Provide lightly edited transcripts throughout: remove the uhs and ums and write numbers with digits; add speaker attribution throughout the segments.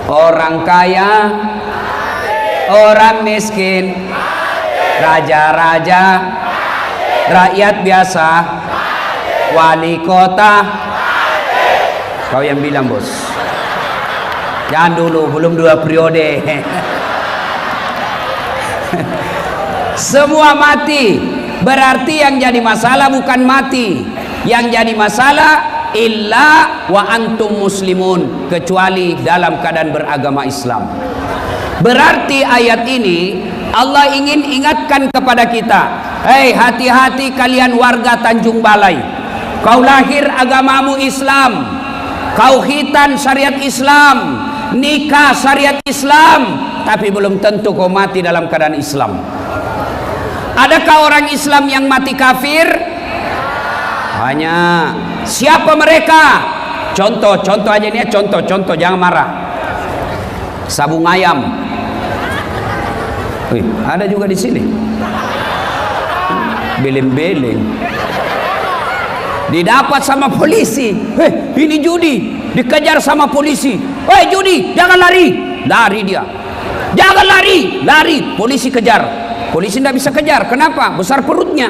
Speaker 1: orang kaya, orang miskin, raja-raja, rakyat biasa, wali kota. Kau yang bilang, bos. Jangan dulu, belum 2 periode. Semua mati. Berarti yang jadi masalah bukan mati. Yang jadi masalah illa wa antum muslimun, kecuali dalam keadaan beragama Islam. Berarti ayat ini Allah ingin ingatkan kepada kita, hei, hati-hati kalian warga Tanjung Balai. Kau lahir agamamu Islam, kau khitan syariat Islam, nikah syariat Islam, tapi belum tentu kau mati dalam keadaan Islam. Adakah orang Islam yang mati kafir? Banyak. Siapa mereka? Contoh aja nih, contoh, jangan marah. Sabung ayam. Wih, ada juga di sini. Beleng-beleng. Didapat sama polisi. Ini judi. Dikejar sama polisi. Judi, jangan lari. Lari dia. Jangan lari. Lari. Polisi kejar. Polisi tidak bisa kejar. Kenapa? Besar perutnya.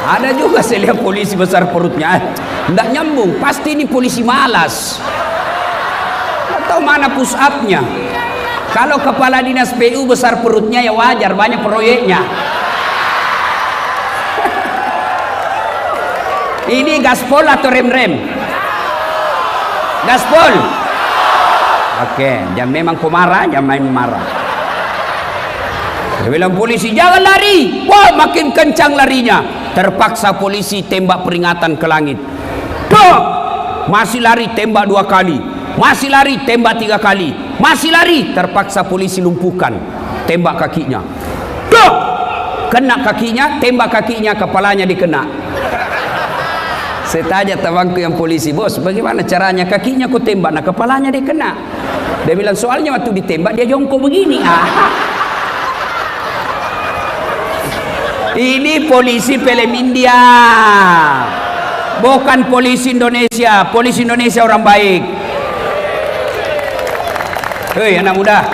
Speaker 1: Ada juga saya lihat polisi besar perutnya. Tidak nyambung. Pasti ini polisi malas. Atau mana push up-nya? Kalau kepala dinas PU besar perutnya ya wajar, banyak proyeknya. Ini gaspol atau rem-rem? Gaspol. Oke, jangan memang kau marah, jangan main marah. Dia bilang polisi, jangan lari. Wah, makin kencang larinya. Terpaksa polisi tembak peringatan ke langit. Dok! Masih lari, tembak 2 kali. Masih lari, tembak 3 kali. Masih lari, terpaksa polisi lumpuhkan. Tembak kakinya. Dok! Kena kakinya, tembak kakinya, kepalanya dikena. Saya tanya temanku yang polisi, bos, bagaimana caranya? Kakinya ku tembak, nah kepalanya dikena. Dia bilang, soalnya waktu ditembak dia jongkok begini. Ini polisi film India, bukan polisi Indonesia. Polisi Indonesia orang baik. Hei anak muda,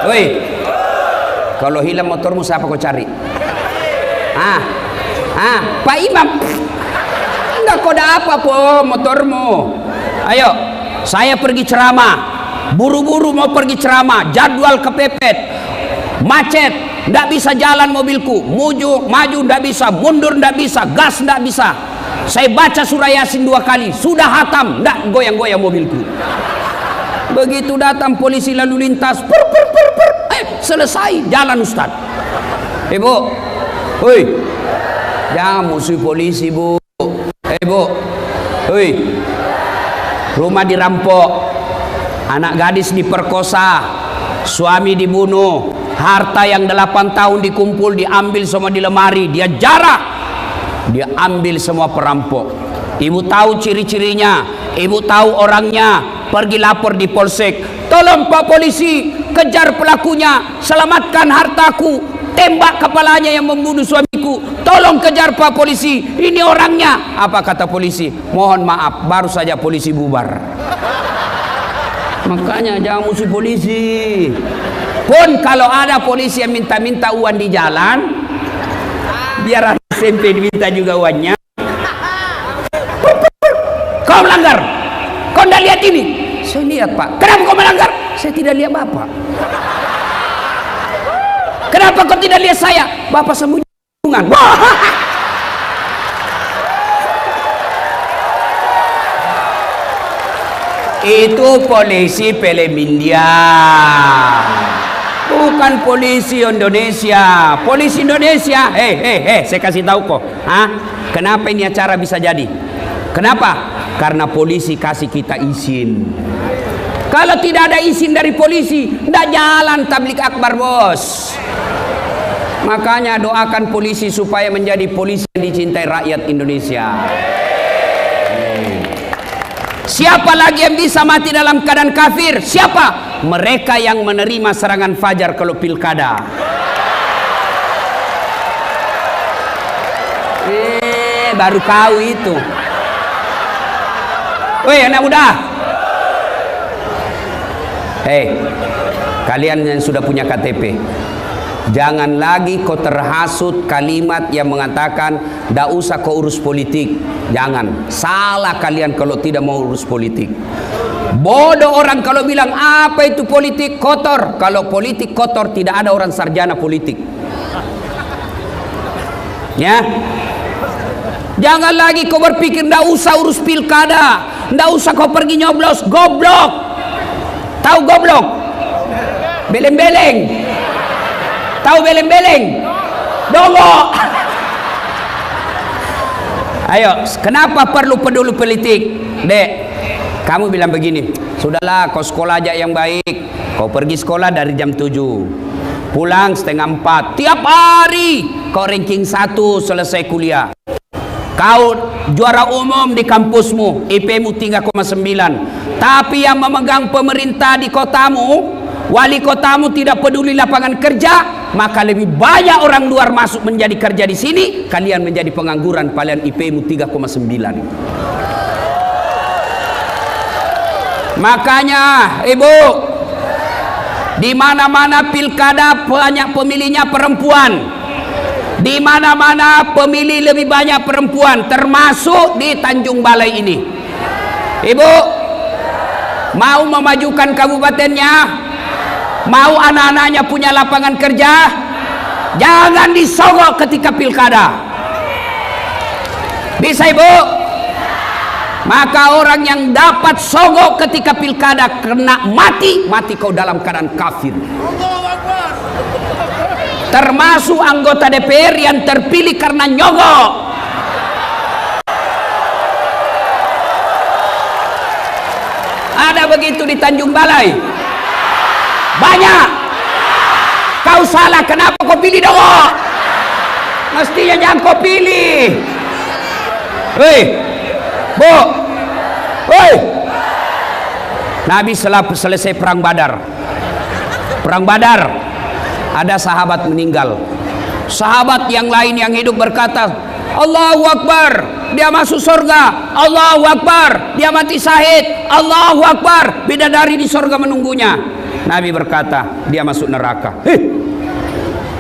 Speaker 1: hei, kalau hilang motormu siapa kau cari? Pak Imam, enggak kau ada apa po motormu? Ayo, saya pergi ceramah, buru-buru mau pergi ceramah, jadwal kepepet, macet, ndak bisa jalan mobilku, maju ndak bisa, mundur ndak bisa, gas ndak bisa. Saya baca surah Yasin 2 kali, sudah hatam, ndak goyang-goyang mobilku. Begitu datang polisi lalu lintas, selesai jalan Ustaz. Bu, hoi, jangan musuh polisi bu. Bu, hoi, rumah dirampok, anak gadis diperkosa, suami dibunuh, harta yang 8 tahun dikumpul diambil semua di lemari, dia jarah, dia ambil semua perampok. Ibu tahu ciri-cirinya, ibu tahu orangnya, pergi lapor di polsek. Tolong Pak Polisi, kejar pelakunya, selamatkan hartaku, tembak kepalanya yang membunuh suamiku. Tolong kejar Pak Polisi, ini orangnya. Apa kata polisi? Mohon maaf, baru saja polisi bubar. Makanya jangan musuh polisi. Pun kalau ada polisi yang minta-minta uang di jalan, biar SMP diminta juga uangnya. Kau melanggar, kau tidak lihat ini? Saya lihat Pak. Kenapa kau melanggar? Saya tidak lihat Bapak. Kenapa kau tidak lihat saya? Bapak sembunyi. Itu polisi film India, bukan polisi Indonesia. Polisi Indonesia, saya kasih tahu kok. Kenapa ini acara bisa jadi? Kenapa? Karena polisi kasih kita izin. Kalau tidak ada izin dari polisi, tidak jalan tablik akbar bos. Makanya doakan polisi supaya menjadi polisi yang dicintai rakyat Indonesia. Siapa lagi yang bisa mati dalam keadaan kafir? Siapa? Mereka yang menerima serangan fajar kalau pilkada. Baru kau itu. Woi anak muda. Hei, kalian yang sudah punya KTP, jangan lagi kau terhasut kalimat yang mengatakan tidak usah kau urus politik. Jangan. Salah kalian kalau tidak mau urus politik. Bodoh orang kalau bilang apa itu politik kotor. Kalau politik kotor tidak ada orang sarjana politik. Ya. Jangan lagi kau berpikir tidak usah urus pilkada, tidak usah kau pergi nyoblos. Goblok. Tahu goblok? Beleng-beleng. Tahu beleng-beleng? Dongok. Ayo, kenapa perlu peduli politik? Dek, kamu bilang begini, sudahlah kau sekolah aja yang baik. Kau pergi sekolah dari jam 7, pulang setengah 4. Tiap hari kau ranking 1 selesai kuliah. Kau juara umum di kampusmu, IP-mu 3,9. Tapi yang memegang pemerintah di kotamu, wali kotamu tidak peduli lapangan kerja, maka lebih banyak orang luar masuk menjadi kerja di sini, kalian menjadi pengangguran, kalian IP-mu 3,9. Makanya, Ibu, di mana-mana pilkada banyak pemilihnya perempuan. Di mana-mana pemilih lebih banyak perempuan, termasuk di Tanjung Balai ini. Ibu, mau memajukan kabupatennya? Mau anak-anaknya punya lapangan kerja? Jangan disogok ketika pilkada. Bisa Ibu? Maka orang yang dapat sogok ketika pilkada kena mati, mati kau dalam keadaan kafir. Termasuk anggota DPR yang terpilih karena nyogok. Ada begitu di Tanjung Balai? Banyak. Kau salah, kenapa kau pilih dongok? Mestinya jangan kau pilih. Hei, Bu, hei. Nabi selesai perang Badar. Perang Badar, ada sahabat meninggal. Sahabat yang lain yang hidup berkata, Allahu Akbar, dia masuk surga. Allahu Akbar, dia mati syahid. Allahu Akbar, bidadari di surga menunggunya. Nabi berkata, dia masuk neraka.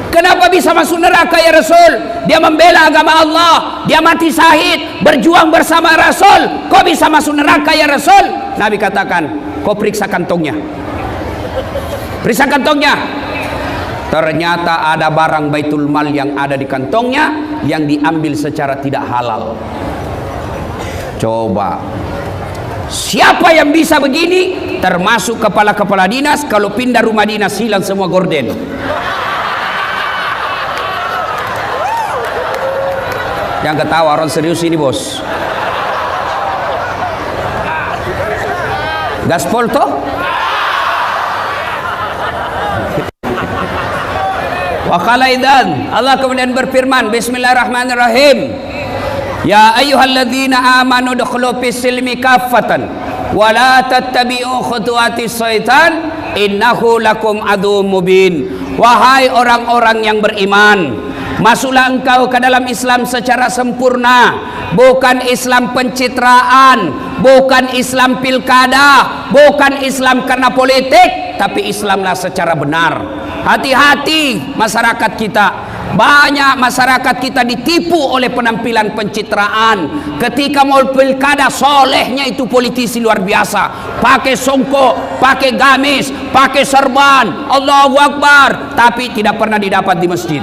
Speaker 1: Kenapa bisa masuk neraka ya Rasul? Dia membela agama Allah, dia mati syahid, berjuang bersama Rasul. Kok bisa masuk neraka ya Rasul? Nabi katakan, kau periksa kantongnya. Periksa kantongnya. Ternyata ada barang Baitul Mal yang ada di kantongnya yang diambil secara tidak halal. Coba, siapa yang bisa begini? Termasuk kepala-kepala dinas, kalau pindah rumah dinas hilang semua gorden. Yang ketawa orang serius ini bos. Gaspol toh? Wakalaidan, Allah kemudian berfirman, Bismillahirrahmanirrahim. Ya ayyuhalladzina amanu dukhulu fis silmi kaffatan wa la tattabi'u khutuwatis syaitan innahu lakum aduwwum mubin. Wahai orang-orang yang beriman, masuklah engkau ke dalam Islam secara sempurna, bukan Islam pencitraan, bukan Islam pilkada, bukan Islam karena politik, tapi Islamlah secara benar. Hati-hati masyarakat kita. Banyak masyarakat kita ditipu oleh penampilan pencitraan. Ketika mau pilkada, solehnya itu politisi luar biasa, pakai songkok, pakai gamis, pakai serban, Allahu Akbar, tapi tidak pernah didapat di masjid.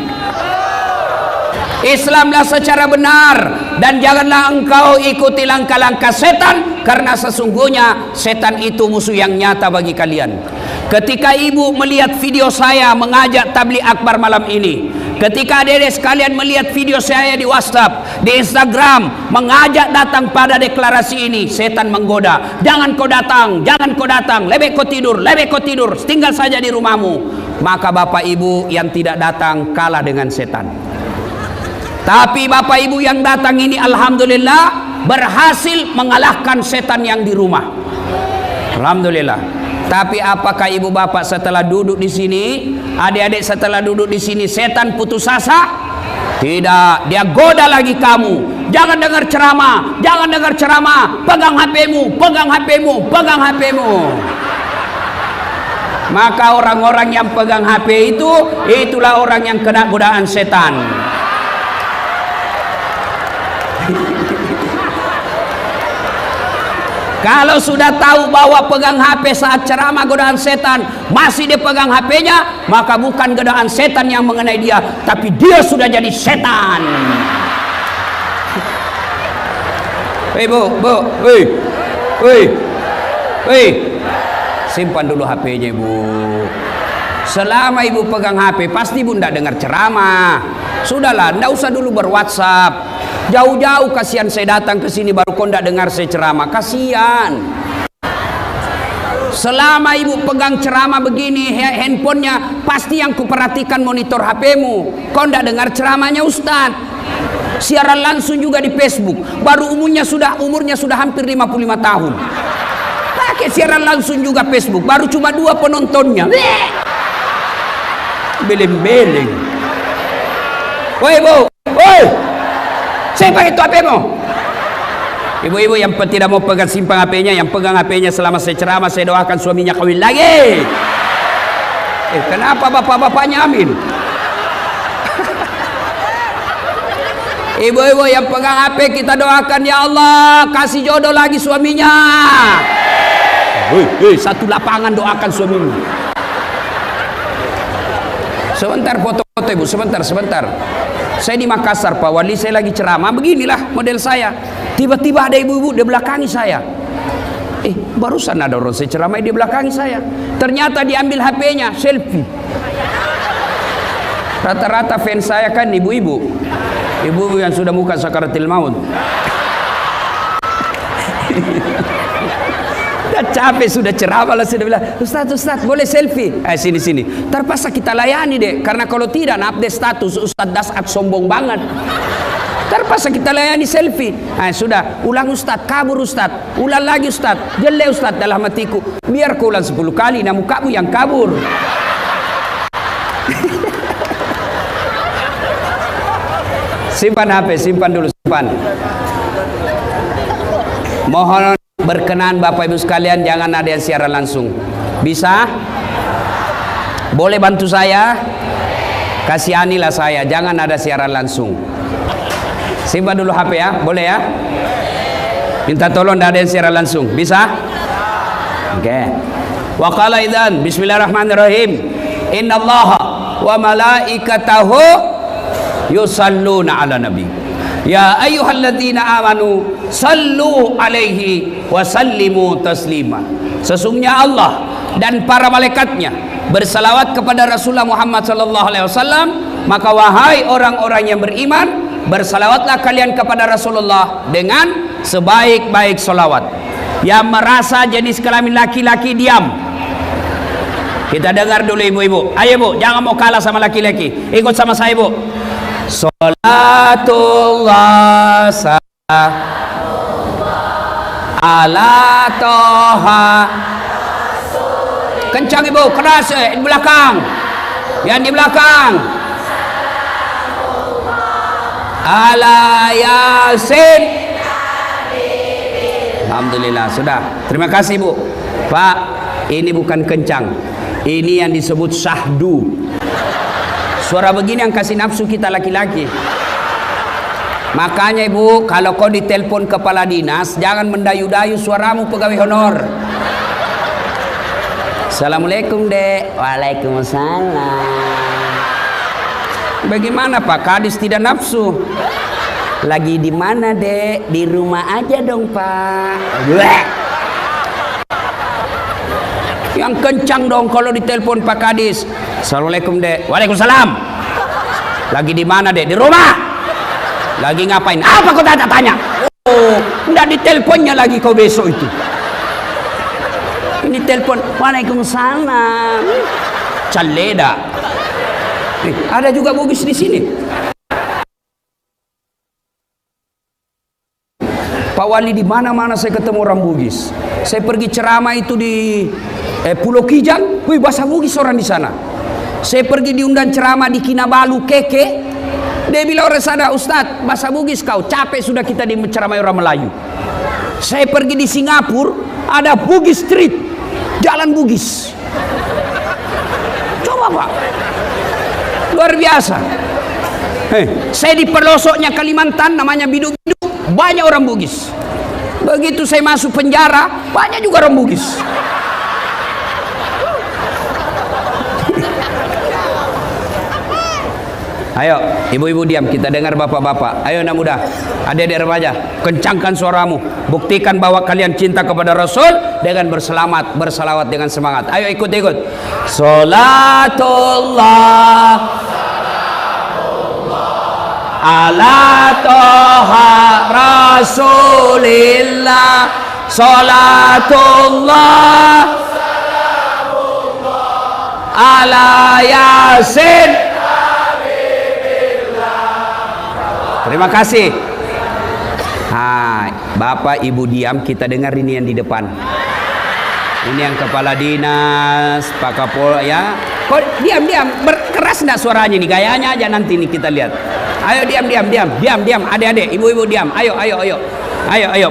Speaker 1: Islamlah secara benar, dan janganlah engkau ikuti langkah-langkah setan, karena sesungguhnya setan itu musuh yang nyata bagi kalian. Ketika ibu melihat video saya mengajak tabligh akbar malam ini, ketika adik-adik sekalian melihat video saya di WhatsApp, di Instagram, mengajak datang pada deklarasi ini, setan menggoda. Jangan kau datang, jangan kau datang, lebih kau tidur, lebih kau tidur, tinggal saja di rumahmu. Maka bapak ibu yang tidak datang kalah dengan setan. Tapi bapak ibu yang datang ini alhamdulillah berhasil mengalahkan setan yang di rumah. Alhamdulillah. Tapi apakah ibu bapak setelah duduk di sini, adik-adik setelah duduk di sini setan putus asa? Tidak, dia goda lagi kamu. jangan dengar ceramah, jangan dengar ceramah, pegang HP-mu, pegang HP-mu, pegang HP-mu. Maka orang-orang yang pegang HP itu, itulah orang yang kena godaan setan. Kalau sudah tahu bahwa pegang HP saat ceramah godaan setan, masih dia pegang HP-nya, maka bukan godaan setan yang mengenai dia, tapi dia sudah jadi setan. Hei bu, simpan dulu HP-nya ibu. Selama ibu pegang HP, pasti ibu tidak dengar ceramah. Sudahlah, tidak usah dulu ber-WhatsApp. Jauh-jauh kasihan saya datang ke sini baru kau tidak dengar saya ceramah, kasihan. Selama ibu pegang ceramah begini, handphonenya pasti yang kuperhatikan monitor HP-mu. Kau tidak dengar ceramahnya Ustaz. Siaran langsung juga di Facebook. Baru umurnya sudah hampir 55 tahun. Pakai siaran langsung juga Facebook. Baru cuma 2 penontonnya. Beleng-beleng. Woi bu, woi. Siapa itu HP-mu? Ibu-ibu yang tidak mau pegang simpan HP-nya, yang pegang HP-nya selama saya ceramah, saya doakan suaminya kawin lagi. Kenapa bapak-bapaknya amin? Ibu-ibu yang pegang HP, kita doakan ya Allah kasih jodoh lagi suaminya. Satu lapangan doakan suamimu. Sebentar foto-foto ibu, sebentar. Saya di Makassar Pak Wali, saya lagi ceramah, beginilah model saya. Tiba-tiba ada ibu-ibu di belakangi saya. Barusan ada orang saya ceramah di belakangi saya. Ternyata diambil HP-nya, selfie. Rata-rata fans saya kan ibu-ibu. Ibu-ibu yang sudah muka sakaratil maut. Capek sudah ceramah lah, sudah bilang Ustaz boleh selfie, sini terpaksa kita layani deh, karena kalau tidak update status Ustaz Dasat sombong banget, terpaksa kita layani selfie. Sudah ulang Ustaz, kabur Ustaz, ulang lagi Ustaz, jelek Ustaz, dalam hatiku biar kau ulang 10 kali namun kamu yang kabur. Simpan HP, simpan dulu, simpan. Mohon berkenan Bapak Ibu sekalian, jangan ada yang siaran langsung. Bisa? Boleh bantu saya? Kasihanilah saya, jangan ada siaran langsung. Simpan dulu HP ya, boleh ya? Minta tolong tidak ada yang siaran langsung. Bisa? Oke. Wa qala idzan bismillahirrahmanirrahim. Innallaha wa malaikatahu yusalluna ala nabi. Ya ayyuhalladzina amanu sallu alaihi wa sallimu taslima. Sesungguhnya Allah dan para malaikatnya bersalawat kepada Rasulullah Muhammad sallallahu alaihi wasallam, maka wahai orang-orang yang beriman, bersalawatlah kalian kepada Rasulullah dengan sebaik-baik salawat. Yang merasa jenis kelamin laki-laki diam. Kita dengar dulu ibu-ibu. Ayo bu, jangan mau kalah sama laki-laki. Ikut sama saya bu. Salatullah ala toha. Kencang ibu, keras di belakang. Yang di belakang. Ala yasin. Alhamdulillah, sudah. Terima kasih bu. Pak, ini bukan kencang. Ini yang disebut syahdu. Suara begini yang kasih nafsu kita laki-laki. Makanya ibu, kalau kau ditelepon kepala dinas, jangan mendayu-dayu suaramu pegawai honor. Assalamualaikum dek. Waalaikumsalam. Bagaimana Pak Kadis tidak nafsu? Lagi di mana dek? Di rumah aja dong Pak. Yang kencang dong kalau ditelepon Pak Kadis. Assalamualaikum dek. Waalaikumsalam. Lagi di mana dek? Di rumah. Lagi ngapain? Apa kau tanya? Oh, enggak diteleponnya lagi kau besok itu. Ini telepon. Waalaikumsalam. Caleda. Ada juga bugis di sini. Pak Wali, di mana-mana saya ketemu orang Bugis. Saya pergi ceramah itu di Pulau Kijang, bahasa Bugis orang di sana. Saya pergi diundang ceramah di Kinabalu Keke, Dia bilang orang sana, Ustadz, bahasa Bugis kau, capek sudah kita diceramai orang Melayu. Saya pergi di Singapura, ada Bugis Street, jalan Bugis. Coba Pak, luar biasa. Saya di pelosoknya Kalimantan, namanya Bidu-Bidu, banyak orang Bugis. Begitu saya masuk penjara, banyak juga orang Bugis. Ayo, ibu-ibu diam, kita dengar bapak-bapak. Ayo anak muda, adik-adik remaja, kencangkan suaramu. Buktikan bahwa kalian cinta kepada Rasul dengan berselawat dengan semangat. Ayo ikut-ikut. Salatullah ala toha Rasulillah. Salatullah ala Yasin. Terima kasih. Hai, Bapak Ibu diam, kita dengar ini yang di depan. Ini yang kepala dinas, Pak Kapolda ya. Kok diam, keras enggak suaranya nih? Gayanya aja nanti nih kita lihat. Ayo diam. Adik-adik, ibu-ibu diam. Ayo.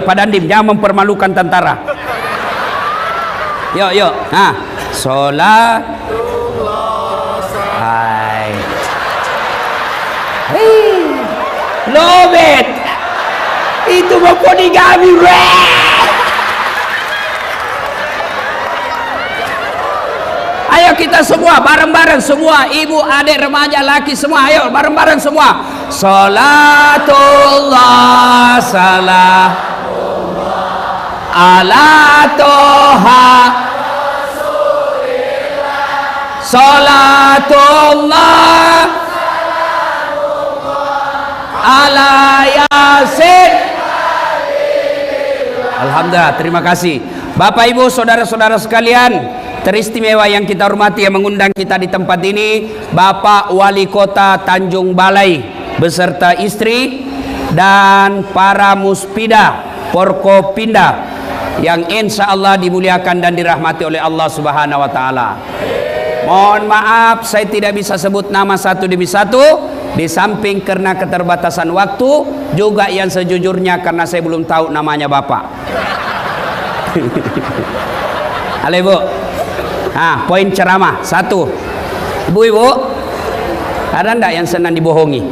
Speaker 1: Pak Dandim, jangan mempermalukan tentara. Yuk. Nah, sholat. Hai. Lobet itu mau poligami. Ayo kita semua bareng-bareng semua, ibu, adik, remaja, laki semua, ayo bareng-bareng semua. Salatullah salam ala toha salatullah ala Yasin. Alhamdulillah, terima kasih. Bapak Ibu, saudara-saudara sekalian, teristimewa yang kita hormati, yang mengundang kita di tempat ini, Bapak Wali Kota Tanjung Balai beserta istri dan para muspida Porkopinda yang insya Allah dimuliakan dan dirahmati oleh Allah Subhanahu wa Ta'ala. Mohon maaf, saya tidak bisa sebut nama satu demi satu. Di samping karena keterbatasan waktu, juga yang sejujurnya karena saya belum tahu namanya Bapak. Halo Ibu. Nah, poin ceramah satu. Ibu-ibu, ada enggak yang senang dibohongi?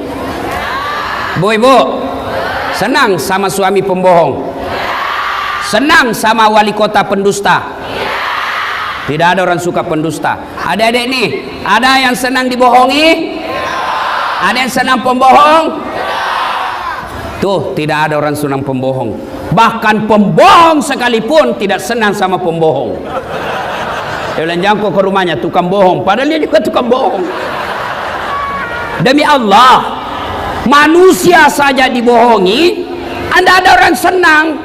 Speaker 1: Ibu-ibu, senang sama suami pembohong? Senang sama wali kota pendusta? Tidak ada orang suka pendusta. Adik-adik nih, ada yang senang dibohongi? Ada yang senang pembohong? Tuh, tidak ada orang senang pembohong. Bahkan pembohong sekalipun tidak senang sama pembohong. Dia bilang, jangan kau ke rumahnya, tukang bohong. Padahal dia juga tukang bohong. Demi Allah, manusia saja dibohongi, anda ada orang senang.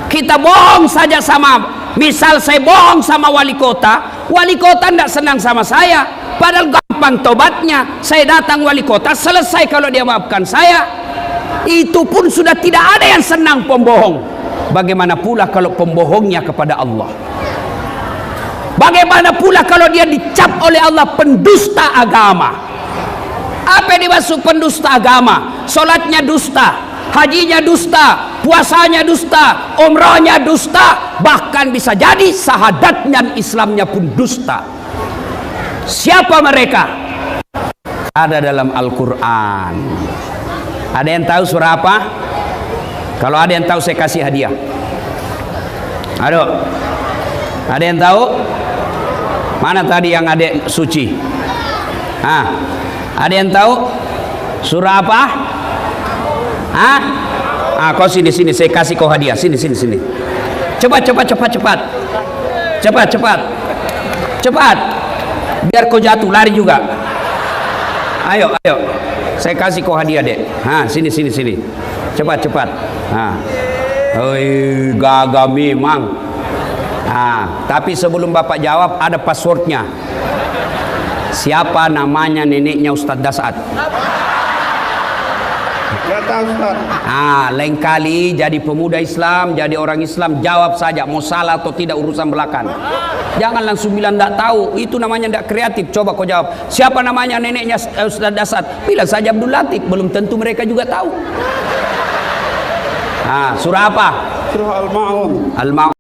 Speaker 1: Kita bohong saja sama, misal saya bohong sama wali kota tidak senang sama saya. Padahal gampang tobatnya, saya datang wali kota, selesai kalau dia maafkan saya. Itu pun sudah tidak ada yang senang pembohong. Bagaimana pula kalau pembohongnya kepada Allah? Bagaimana pula kalau dia dicap oleh Allah pendusta agama? Apa yang dimaksud pendusta agama? Solatnya dusta, hajinya dusta, puasanya dusta, umrahnya dusta, bahkan bisa jadi sahadatnya Islamnya pun dusta. Siapa mereka? Ada dalam Al-Quran. Ada yang tahu surah apa? Kalau ada yang tahu saya kasih hadiah. Aduh, ada yang tahu? Mana tadi yang adik suci? Ada yang tahu surah apa? Kau sini saya kasih kau hadiah. Sini. Cepat. Biar kau jatuh lari juga. Ayo. Saya kasih kau hadiah, Dek. Sini. Cepat. Oi, gagah memang. Tapi sebelum Bapak jawab, ada passwordnya. Siapa namanya neneknya Ustadz Dasat?
Speaker 2: Nggak tahu Ustaz.
Speaker 1: Lain kali jadi pemuda Islam, jadi orang Islam, jawab saja mau salah atau tidak urusan belakang. Jangan langsung bilang tidak tahu, itu namanya tidak kreatif. Coba kau jawab, siapa namanya neneknya Ustaz Dasat? Bilang saja Abdul Latif, belum tentu mereka juga tahu. Surah apa?
Speaker 2: Surah Al-Ma'un.
Speaker 1: Al-Ma'un.